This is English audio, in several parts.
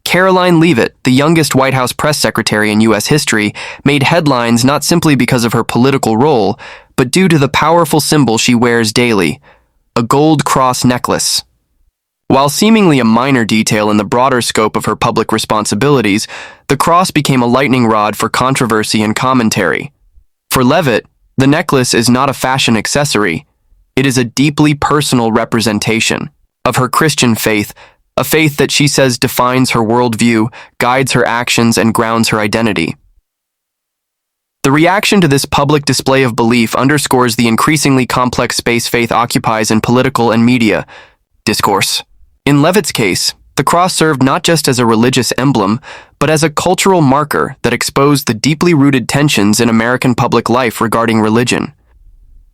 Karoline Leavitt, the youngest White House press secretary in U.S. history, made headlines not simply because of her political role, but due to the powerful symbol she wears daily, a gold cross necklace. While seemingly a minor detail in the broader scope of her public responsibilities, the cross became a lightning rod for controversy and commentary. For Leavitt, the necklace is not a fashion accessory. It is a deeply personal representation of her Christian faith, a faith that she says defines her worldview, guides her actions, and grounds her identity. The reaction to this public display of belief underscores the increasingly complex space faith occupies in political and media discourse. In Leavitt's case, the cross served not just as a religious emblem, but as a cultural marker that exposed the deeply rooted tensions in American public life regarding religion.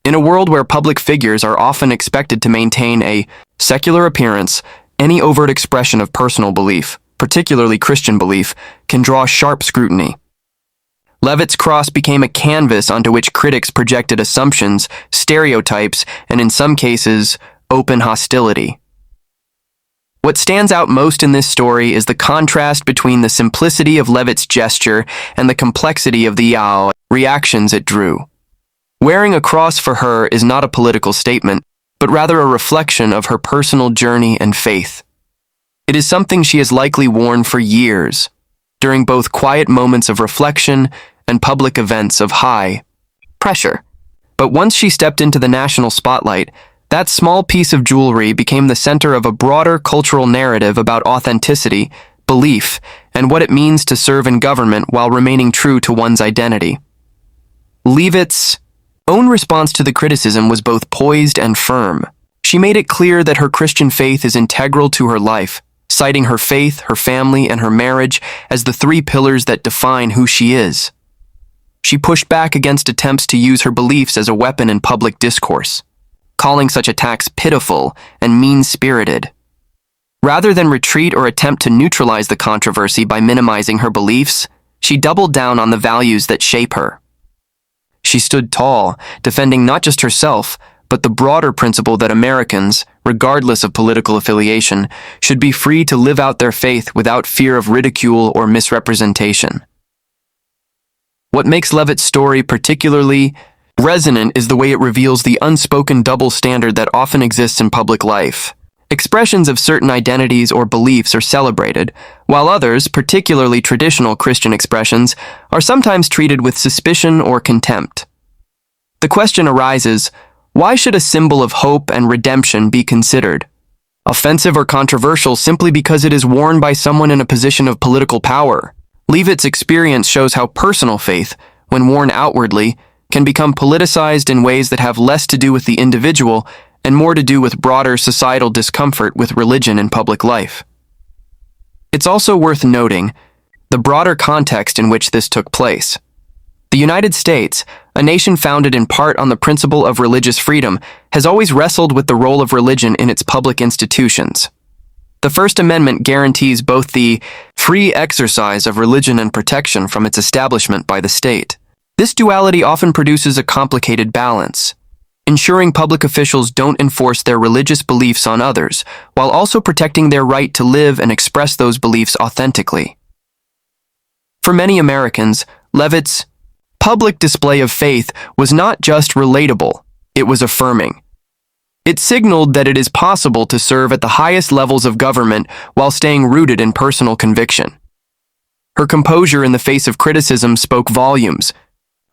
In a world where public figures are often expected to maintain a secular appearance, any overt expression of personal belief, particularly Christian belief, can draw sharp scrutiny. Leavitt's cross became a canvas onto which critics projected assumptions, stereotypes, and in some cases, open hostility. What stands out most in this story is the contrast between the simplicity of Leavitt's gesture and the complexity of the reactions it drew. Wearing a cross for her is not a political statement, but rather a reflection of her personal journey and faith. It is something she has likely worn for years, during both quiet moments of reflection and public events of high pressure. But once she stepped into the national spotlight, that small piece of jewelry became the center of a broader cultural narrative about authenticity, belief, and what it means to serve in government while remaining true to one's identity. Leavitt's own response to the criticism was both poised and firm. She made it clear that her Christian faith is integral to her life, citing her faith, her family, and her marriage as the three pillars that define who she is. She pushed back against attempts to use her beliefs as a weapon in public discourse, calling such attacks pitiful and mean-spirited. Rather than retreat or attempt to neutralize the controversy by minimizing her beliefs, she doubled down on the values that shape her. She stood tall, defending not just herself, but the broader principle that Americans, regardless of political affiliation, should be free to live out their faith without fear of ridicule or misrepresentation. What makes Leavitt's story particularly resonant is the way it reveals the unspoken double standard that often exists in public life. Expressions of certain identities or beliefs are celebrated, while others, particularly traditional Christian expressions, are sometimes treated with suspicion or contempt. The question arises, why should a symbol of hope and redemption be considered offensive or controversial simply because it is worn by someone in a position of political power? Leavitt's experience shows how personal faith, when worn outwardly, can become politicized in ways that have less to do with the individual and more to do with broader societal discomfort with religion in public life. It's also worth noting the broader context in which this took place. The United States, a nation founded in part on the principle of religious freedom, has always wrestled with the role of religion in its public institutions. The First Amendment guarantees both the free exercise of religion and protection from its establishment by the state. This duality often produces a complicated balance, ensuring public officials don't enforce their religious beliefs on others, while also protecting their right to live and express those beliefs authentically. For many Americans, Leavitt's public display of faith was not just relatable, it was affirming. It signaled that it is possible to serve at the highest levels of government while staying rooted in personal conviction. Her composure in the face of criticism spoke volumes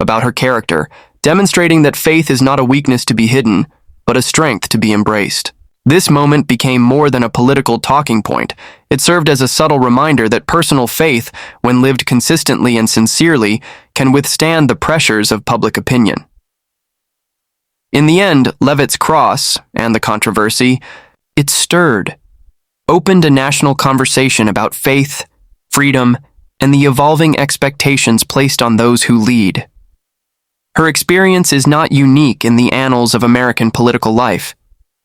about her character, demonstrating that faith is not a weakness to be hidden, but a strength to be embraced. This moment became more than a political talking point. It served as a subtle reminder that personal faith, when lived consistently and sincerely, can withstand the pressures of public opinion. In the end, Leavitt's cross, and the controversy, it stirred, opened a national conversation about faith, freedom, and the evolving expectations placed on those who lead. Her experience is not unique in the annals of American political life,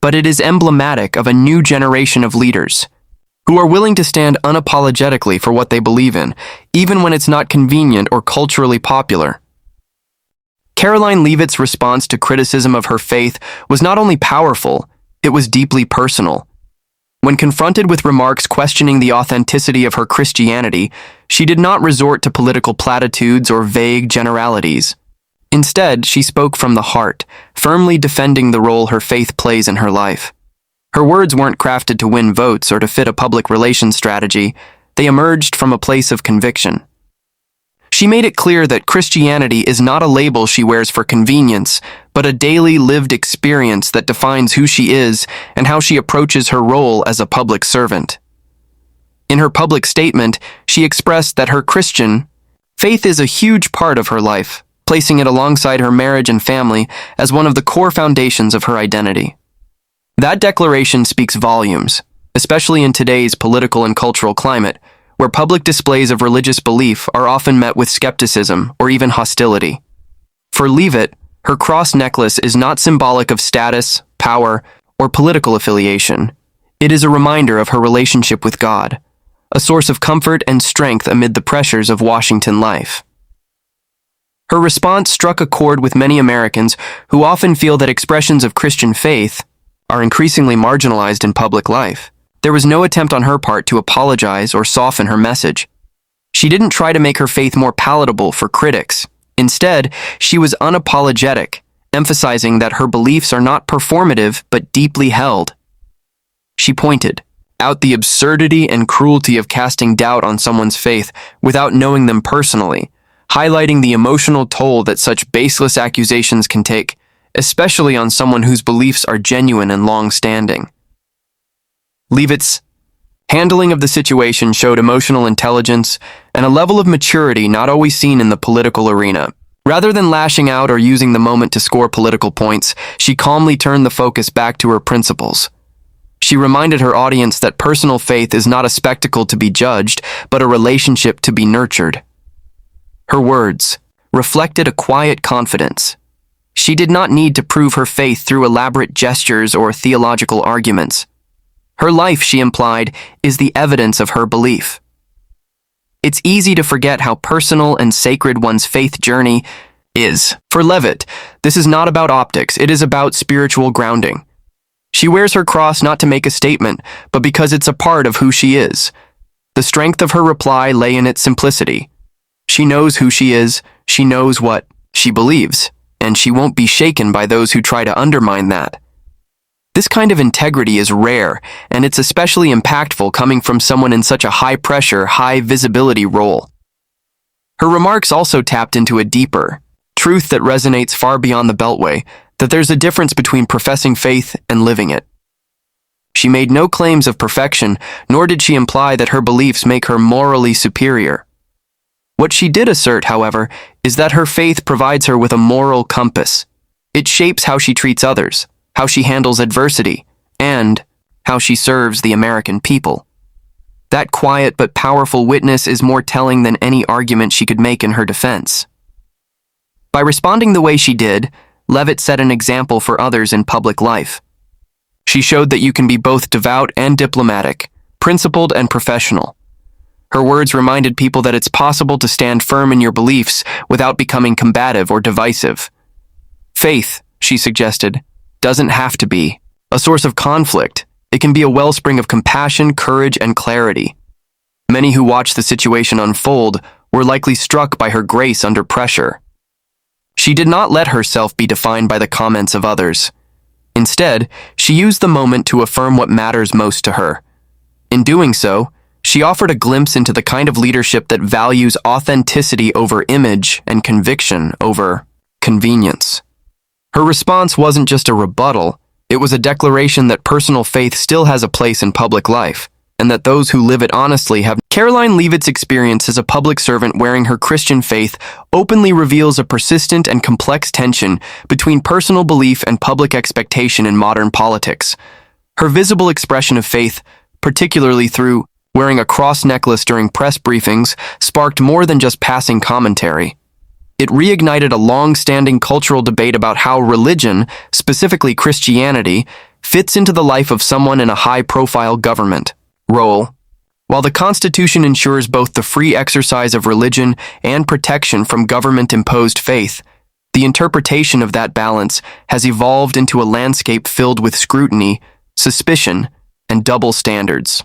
but it is emblematic of a new generation of leaders who are willing to stand unapologetically for what they believe in, even when it's not convenient or culturally popular. Karoline Leavitt's response to criticism of her faith was not only powerful, it was deeply personal. When confronted with remarks questioning the authenticity of her Christianity, she did not resort to political platitudes or vague generalities. Instead, she spoke from the heart, firmly defending the role her faith plays in her life. Her words weren't crafted to win votes or to fit a public relations strategy. They emerged from a place of conviction. She made it clear that Christianity is not a label she wears for convenience, but a daily lived experience that defines who she is and how she approaches her role as a public servant. In her public statement, she expressed that her Christian faith is a huge part of her life, placing it alongside her marriage and family as one of the core foundations of her identity. That declaration speaks volumes, especially in today's political and cultural climate, where public displays of religious belief are often met with skepticism or even hostility. For Leavitt, her cross necklace is not symbolic of status, power, or political affiliation. It is a reminder of her relationship with God, a source of comfort and strength amid the pressures of Washington life. Her response struck a chord with many Americans who often feel that expressions of Christian faith are increasingly marginalized in public life. There was no attempt on her part to apologize or soften her message. She didn't try to make her faith more palatable for critics. Instead, she was unapologetic, emphasizing that her beliefs are not performative but deeply held. She pointed out the absurdity and cruelty of casting doubt on someone's faith without knowing them personally, highlighting the emotional toll that such baseless accusations can take, especially on someone whose beliefs are genuine and long-standing. Leavitt's handling of the situation showed emotional intelligence and a level of maturity not always seen in the political arena. Rather than lashing out or using the moment to score political points, she calmly turned the focus back to her principles. She reminded her audience that personal faith is not a spectacle to be judged, but a relationship to be nurtured. Her words reflected a quiet confidence. She did not need to prove her faith through elaborate gestures or theological arguments. Her life, she implied, is the evidence of her belief. It's easy to forget how personal and sacred one's faith journey is. For Leavitt, this is not about optics, it is about spiritual grounding. She wears her cross not to make a statement, but because it's a part of who she is. The strength of her reply lay in its simplicity. She knows who she is, she knows what she believes, and she won't be shaken by those who try to undermine that. This kind of integrity is rare, and it's especially impactful coming from someone in such a high-pressure, high-visibility role. Her remarks also tapped into a deeper truth that resonates far beyond the Beltway, that there's a difference between professing faith and living it. She made no claims of perfection, nor did she imply that her beliefs make her morally superior. What she did assert, however, is that her faith provides her with a moral compass. It shapes how she treats others, how she handles adversity, and how she serves the American people. That quiet but powerful witness is more telling than any argument she could make in her defense. By responding the way she did, Leavitt set an example for others in public life. She showed that you can be both devout and diplomatic, principled and professional. Her words reminded people that it's possible to stand firm in your beliefs without becoming combative or divisive. Faith, she suggested, doesn't have to be a source of conflict. It can be a wellspring of compassion, courage, and clarity. Many who watched the situation unfold were likely struck by her grace under pressure. She did not let herself be defined by the comments of others. Instead, she used the moment to affirm what matters most to her. In doing so, she offered a glimpse into the kind of leadership that values authenticity over image and conviction over convenience. Her response wasn't just a rebuttal, it was a declaration that personal faith still has a place in public life, and that those who live it honestly have. Karoline Leavitt's experience as a public servant wearing her Christian faith openly reveals a persistent and complex tension between personal belief and public expectation in modern politics. Her visible expression of faith, particularly through wearing a cross necklace during press briefings, sparked more than just passing commentary. It reignited a long-standing cultural debate about how religion, specifically Christianity, fits into the life of someone in a high-profile government role. While the Constitution ensures both the free exercise of religion and protection from government-imposed faith, the interpretation of that balance has evolved into a landscape filled with scrutiny, suspicion, and double standards.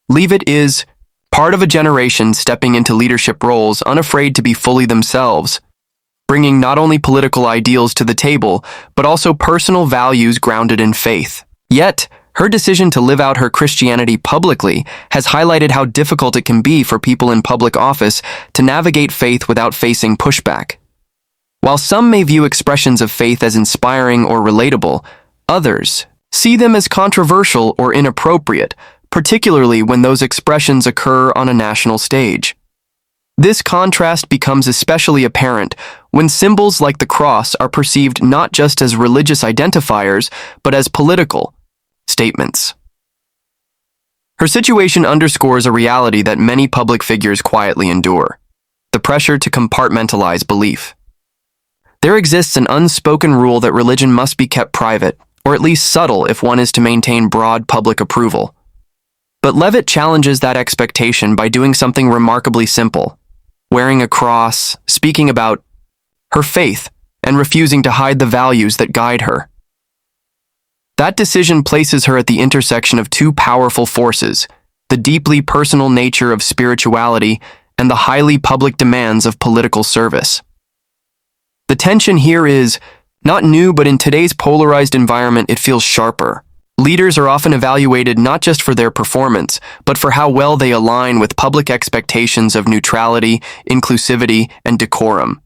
Leavitt is part of a generation stepping into leadership roles unafraid to be fully themselves, bringing not only political ideals to the table, but also personal values grounded in faith. Yet, her decision to live out her Christianity publicly has highlighted how difficult it can be for people in public office to navigate faith without facing pushback. While some may view expressions of faith as inspiring or relatable, others see them as controversial or inappropriate, particularly when those expressions occur on a national stage. This contrast becomes especially apparent when symbols like the cross are perceived not just as religious identifiers, but as political statements. Her situation underscores a reality that many public figures quietly endure: the pressure to compartmentalize belief. There exists an unspoken rule that religion must be kept private, or at least subtle if one is to maintain broad public approval. But Leavitt challenges that expectation by doing something remarkably simple: wearing a cross, speaking about her faith, and refusing to hide the values that guide her. That decision places her at the intersection of two powerful forces: the deeply personal nature of spirituality and the highly public demands of political service. The tension here is not new, but in today's polarized environment, it feels sharper. Leaders are often evaluated not just for their performance, but for how well they align with public expectations of neutrality, inclusivity, and decorum.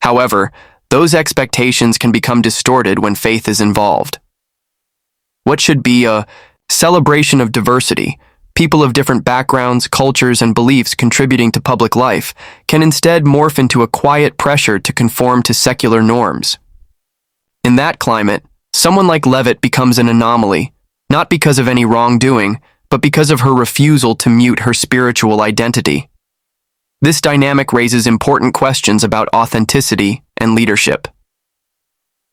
However, those expectations can become distorted when faith is involved. What should be a celebration of diversity, people of different backgrounds, cultures, and beliefs contributing to public life, can instead morph into a quiet pressure to conform to secular norms. In that climate, someone like Leavitt becomes an anomaly, not because of any wrongdoing, but because of her refusal to mute her spiritual identity. This dynamic raises important questions about authenticity and leadership.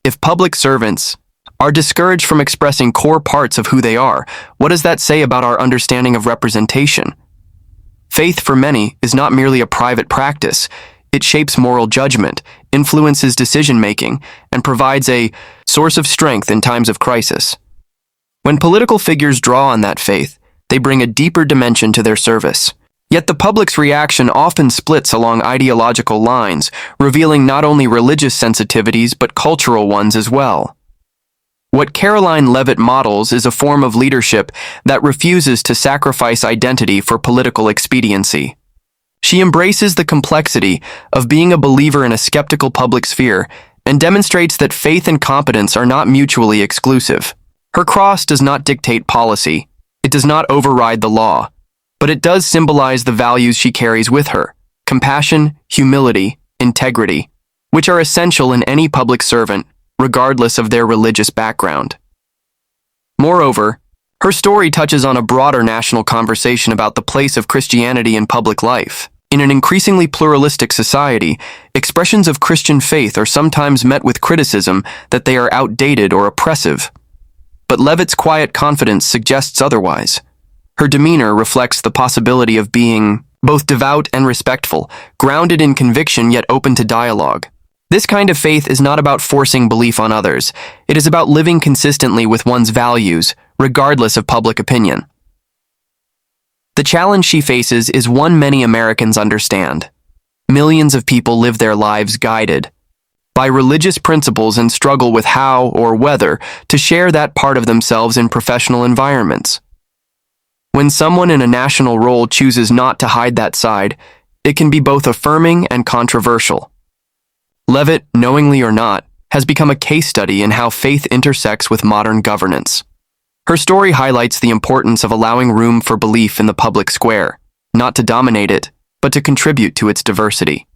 If public servants are discouraged from expressing core parts of who they are, what does that say about our understanding of representation? Faith, for many, is not merely a private practice. It shapes moral judgment, influences decision-making, and provides a source of strength in times of crisis. When political figures draw on that faith, they bring a deeper dimension to their service. Yet the public's reaction often splits along ideological lines, revealing not only religious sensitivities but cultural ones as well. What Karoline Leavitt models is a form of leadership that refuses to sacrifice identity for political expediency. She embraces the complexity of being a believer in a skeptical public sphere and demonstrates that faith and competence are not mutually exclusive. Her cross does not dictate policy. It does not override the law, but it does symbolize the values she carries with her: compassion, humility, integrity, which are essential in any public servant, regardless of their religious background. Moreover, her story touches on a broader national conversation about the place of Christianity in public life. In an increasingly pluralistic society, expressions of Christian faith are sometimes met with criticism that they are outdated or oppressive. But Leavitt's quiet confidence suggests otherwise. Her demeanor reflects the possibility of being both devout and respectful, grounded in conviction yet open to dialogue. This kind of faith is not about forcing belief on others. It is about living consistently with one's values, regardless of public opinion. The challenge she faces is one many Americans understand. Millions of people live their lives guided by religious principles and struggle with how or whether to share that part of themselves in professional environments. When someone in a national role chooses not to hide that side, it can be both affirming and controversial. Leavitt, knowingly or not, has become a case study in how faith intersects with modern governance. Her story highlights the importance of allowing room for belief in the public square, not to dominate it, but to contribute to its diversity.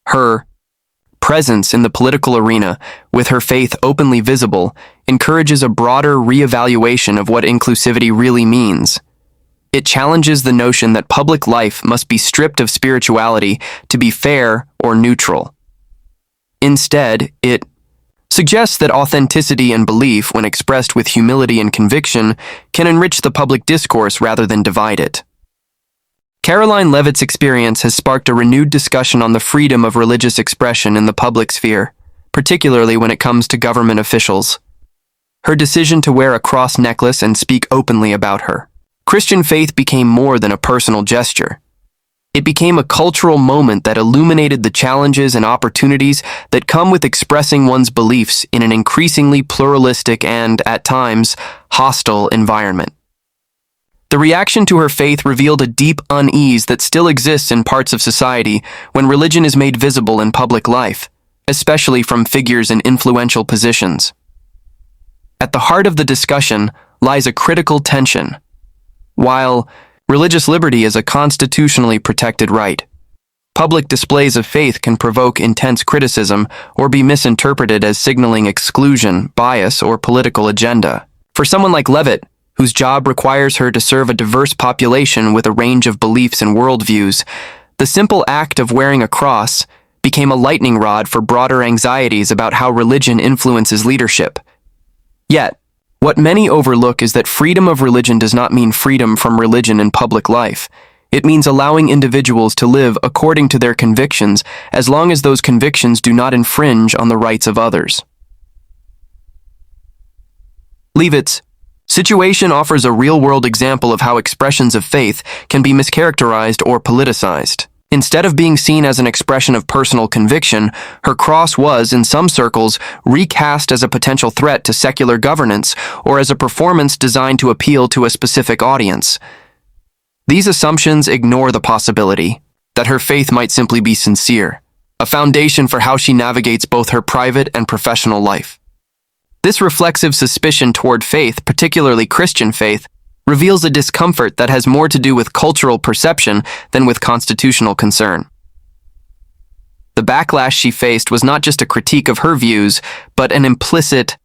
Her presence in the political arena, with her faith openly visible, encourages a broader re-evaluation of what inclusivity really means. It challenges the notion that public life must be stripped of spirituality to be fair or neutral. Instead, it suggests that authenticity and belief, when expressed with humility and conviction, can enrich the public discourse rather than divide it. Karoline Leavitt's experience has sparked a renewed discussion on the freedom of religious expression in the public sphere, particularly when it comes to government officials. her decision to wear a cross necklace and speak openly about her. Christian faith became more than a personal gesture. It became a cultural moment that illuminated the challenges and opportunities that come with expressing one's beliefs in an increasingly pluralistic and, at times, hostile environment. The reaction to her faith revealed a deep unease that still exists in parts of society when religion is made visible in public life, especially from figures in influential positions. At the heart of the discussion lies a critical tension. While religious liberty is a constitutionally protected right, public displays of faith can provoke intense criticism or be misinterpreted as signaling exclusion, bias, or political agenda. For someone like Leavitt, whose job requires her to serve a diverse population with a range of beliefs and worldviews, the simple act of wearing a cross became a lightning rod for broader anxieties about how religion influences leadership. Yet, what many overlook is that freedom of religion does not mean freedom from religion in public life. It means allowing individuals to live according to their convictions as long as those convictions do not infringe on the rights of others. Leavitt's situation offers a real-world example of how expressions of faith can be mischaracterized or politicized. Instead of being seen as an expression of personal conviction, her cross was, in some circles, recast as a potential threat to secular governance or as a performance designed to appeal to a specific audience. These assumptions ignore the possibility that her faith might simply be sincere, a foundation for how she navigates both her private and professional life. This reflexive suspicion toward faith, particularly Christian faith, reveals a discomfort that has more to do with cultural perception than with constitutional concern. The backlash she faced was not just a critique of her views, but an implicit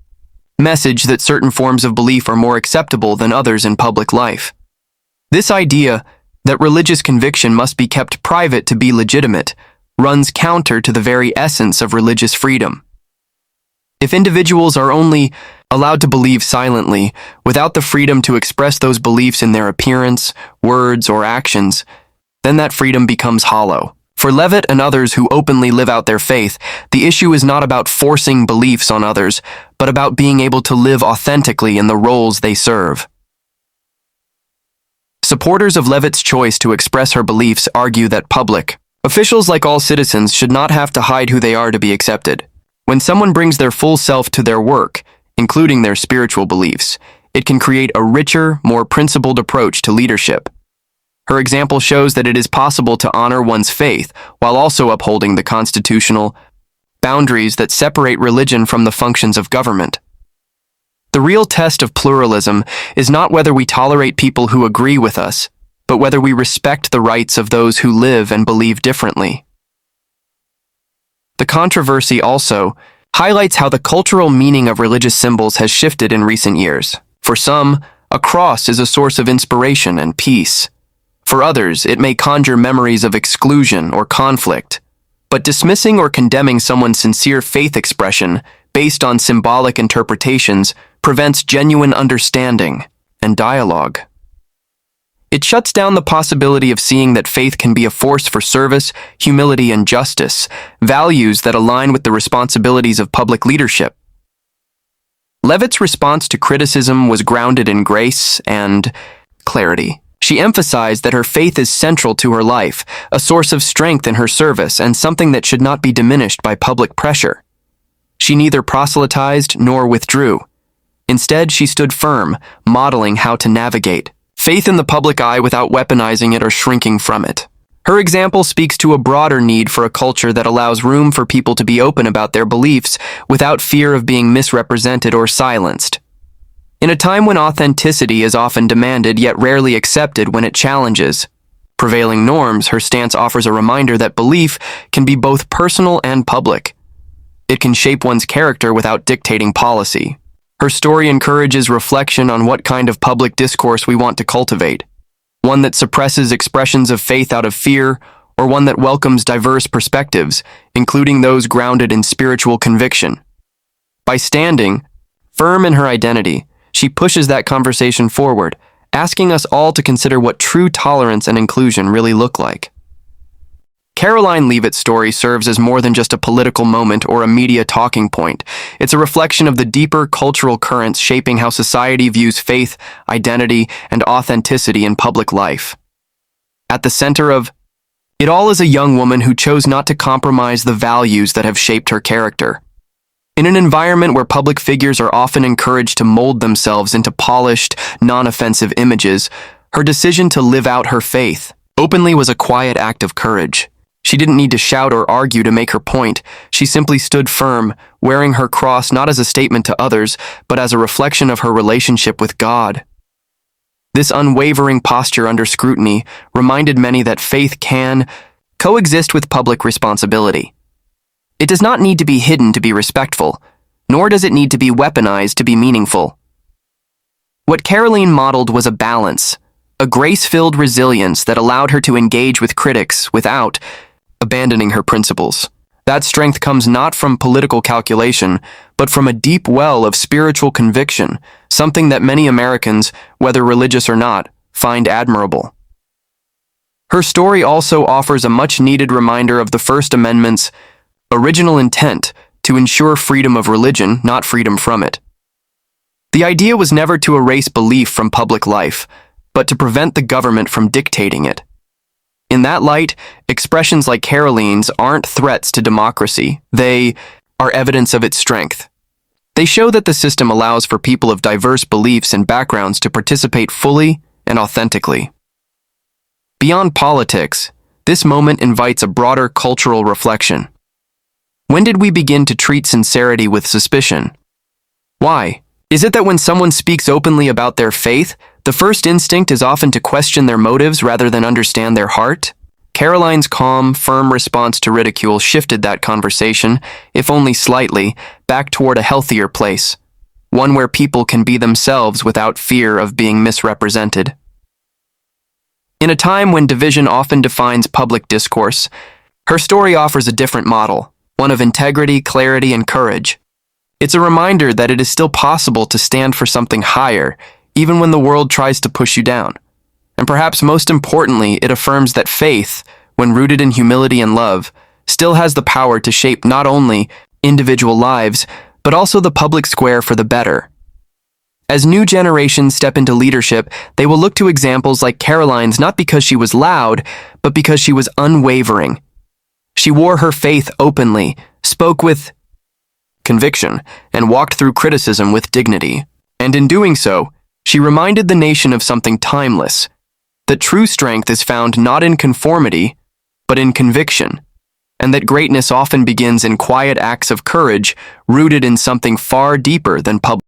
message that certain forms of belief are more acceptable than others in public life. This idea that religious conviction must be kept private to be legitimate runs counter to the very essence of religious freedom. If individuals are only allowed to believe silently, without the freedom to express those beliefs in their appearance, words, or actions, then that freedom becomes hollow. For Leavitt and others who openly live out their faith, the issue is not about forcing beliefs on others, but about being able to live authentically in the roles they serve. Supporters of Leavitt's choice to express her beliefs argue that public officials, like all citizens, should not have to hide who they are to be accepted. When someone brings their full self to their work, including their spiritual beliefs, it can create a richer, more principled approach to leadership. Her example shows that it is possible to honor one's faith while also upholding the constitutional boundaries that separate religion from the functions of government. The real test of pluralism is not whether we tolerate people who agree with us, but whether we respect the rights of those who live and believe differently. The controversy also highlights how the cultural meaning of religious symbols has shifted in recent years. For some, a cross is a source of inspiration and peace. For others, it may conjure memories of exclusion or conflict. But dismissing or condemning someone's sincere faith expression based on symbolic interpretations prevents genuine understanding and dialogue. It shuts down the possibility of seeing that faith can be a force for service, humility, and justice, values that align with the responsibilities of public leadership. Leavitt's response to criticism was grounded in grace and clarity. She emphasized that her faith is central to her life, a source of strength in her service, and something that should not be diminished by public pressure. She neither proselytized nor withdrew. Instead, she stood firm, modeling how to navigate faith in the public eye without weaponizing it or shrinking from it. Her example speaks to a broader need for a culture that allows room for people to be open about their beliefs without fear of being misrepresented or silenced. In a time when authenticity is often demanded yet rarely accepted when it challenges prevailing norms, her stance offers a reminder that belief can be both personal and public. It can shape one's character without dictating policy. Her story encourages reflection on what kind of public discourse we want to cultivate. One that suppresses expressions of faith out of fear, or one that welcomes diverse perspectives, including those grounded in spiritual conviction. By standing firm in her identity, she pushes that conversation forward, asking us all to consider what true tolerance and inclusion really look like. Karoline Leavitt's story serves as more than just a political moment or a media talking point. It's a reflection of the deeper cultural currents shaping how society views faith, identity, and authenticity in public life. At the center of it all is a young woman who chose not to compromise the values that have shaped her character. In an environment where public figures are often encouraged to mold themselves into polished, non-offensive images, her decision to live out her faith openly was a quiet act of courage. She didn't need to shout or argue to make her point. She simply stood firm, wearing her cross not as a statement to others, but as a reflection of her relationship with God. This unwavering posture under scrutiny reminded many that faith can coexist with public responsibility. It does not need to be hidden to be respectful, nor does it need to be weaponized to be meaningful. What Karoline modeled was a balance, a grace-filled resilience that allowed her to engage with critics without abandoning her principles. That strength comes not from political calculation, but from a deep well of spiritual conviction, something that many Americans, whether religious or not, find admirable. Her story also offers a much-needed reminder of the First Amendment's original intent to ensure freedom of religion, not freedom from it. The idea was never to erase belief from public life, but to prevent the government from dictating it. In that light, expressions like Karoline's aren't threats to democracy. They are evidence of its strength. They show that the system allows for people of diverse beliefs and backgrounds to participate fully and authentically. Beyond politics, this moment invites a broader cultural reflection. When did we begin to treat sincerity with suspicion? Why? Is it that when someone speaks openly about their faith, the first instinct is often to question their motives rather than understand their heart? Karoline's calm, firm response to ridicule shifted that conversation, if only slightly, back toward a healthier place, one where people can be themselves without fear of being misrepresented. In a time when division often defines public discourse, her story offers a different model, one of integrity, clarity, and courage. It's a reminder that it is still possible to stand for something higher, even when the world tries to push you down. And perhaps most importantly, it affirms that faith, when rooted in humility and love, still has the power to shape not only individual lives, but also the public square for the better. As new generations step into leadership, they will look to examples like Karoline's not because she was loud, but because she was unwavering. She wore her faith openly, spoke with conviction, and walked through criticism with dignity. And in doing so, she reminded the nation of something timeless, that true strength is found not in conformity, but in conviction, and that greatness often begins in quiet acts of courage rooted in something far deeper than public